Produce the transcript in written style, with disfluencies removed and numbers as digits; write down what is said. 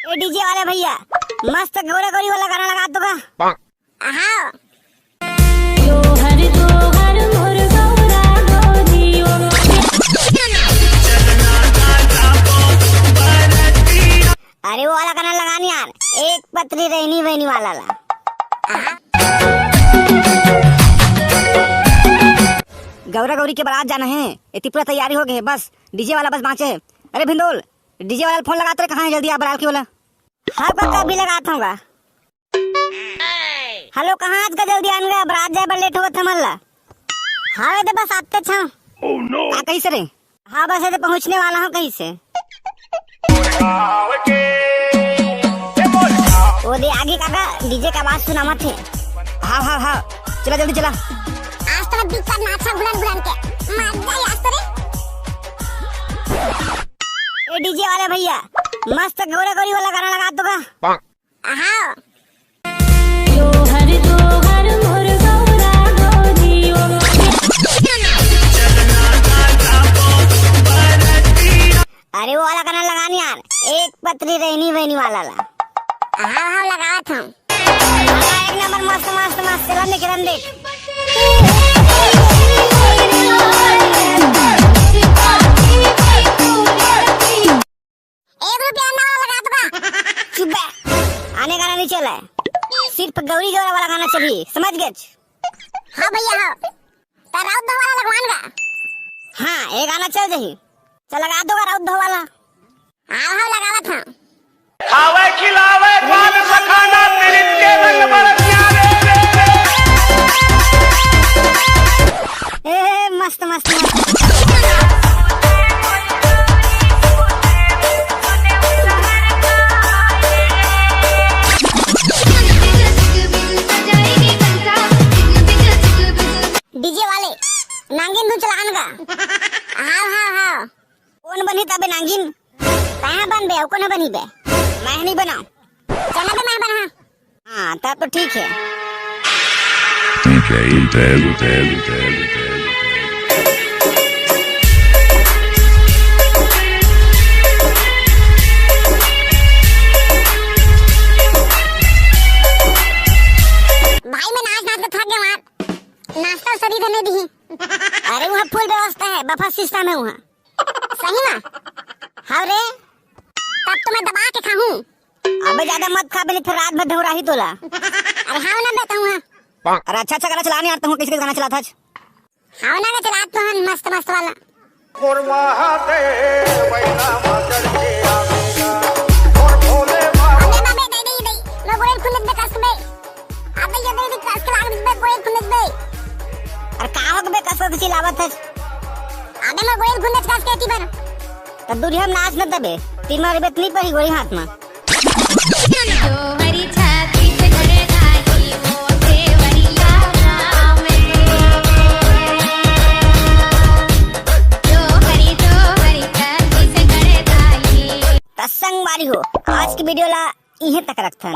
ए DJ वाले भैया मस्त गौरा गौरी वाला गाना लगा दो का। हाँ अरे वो वाला गाना लगानी यार, एक पत्री रहनी वहनी वाला ला। गौरा गौरी के बारात जाना है, इतनी पूरा तैयारी हो गई, बस डीजे वाला बस बाँचे। अरे भिंदोल डीजे वाला फोन लगाते रहे, कहाँ है, जल्दी आ बारात की वाला। हाँ पक्का अभी लगाता हूँ। हेलो कहाँ आज का जल्दी आन गया, बारात जाए पर लेट हो गया मल्ला। हाँ तो बस आते छा। कहीं से रे? हाँ बस ऐसे पहुँचने वाला हूँ कहीं से। वो दे आगे काका डीजे का आवाज सुना मत है। हाँ हाँ हाँ चला जल्दी चला। आज तो मैं बीच नाचा बुलान बुलान के मार जाए आज तो रे। ए डीजे वाले भैया मस्त गौरा गौरी वाला गाना लगा दो का। हाँ अरे वो वाला गाना लगानी यार, एक पत्री रहनी वहनी वाला ला। हाँ हाँ लगा था। एक नंबर मस्त मस्त मस्त चला निकलन देख। ₹1 ना लगा दूंगा। चुप बे, आने गाना नहीं चला है, सिर्फ गौरी गौरा वाला गाना चली, समझ गए? हाँ भैया हाँ, तो राउत दो वाला लगवान का। हाँ एक गाना चल जाही, चल लगा दो राउत दो वाला। हाँ हाँ लगावा था। खावे खिलावे पान सखाना तिरित के रंग बरसिया ए मस्त मस्त डीजे वाले नांगिन तू चलान का। हाँ हाँ हाँ कौन बनी तबे नांगिन, कहाँ बन बे कौन बनी बे, मैं नहीं बनाऊं, चला बे मैं बना। हाँ तब तो ठीक है। भाई मैं नाच नाच के थक गया, वहाँ नाश्ता सभी करने दी। अरे वहाँ फुल व्यवस्था है, बफे सिस्टम है वहाँ। सही ना? हाँ रे तब तो मैं दबा के खाऊं। अबे ज्यादा मत खा, फिर रात भर ढोरा ही तोला। अरे हाँ ना बेटा हूँ। अरे अच्छा अच्छा गाना चलाने आता हूँ, किसी का गाना चलाता आज। हाँ ना चलाता हूँ मस्त मस्त वाला। अरे कहाँ हो बे कसरत चिल्लावत है। अबे मैं गोयल खुंदच कास के टीबर तब दूरी हम नाच न दबे, तीन मार बेत नहीं पड़ी गोली हाथ में। जो हरी छाती से करे दाई वो देवरिया नाम जो हरी छाती से करे दाई। तसंग मारी हो आज की वीडियो ला इहे तक रखथन।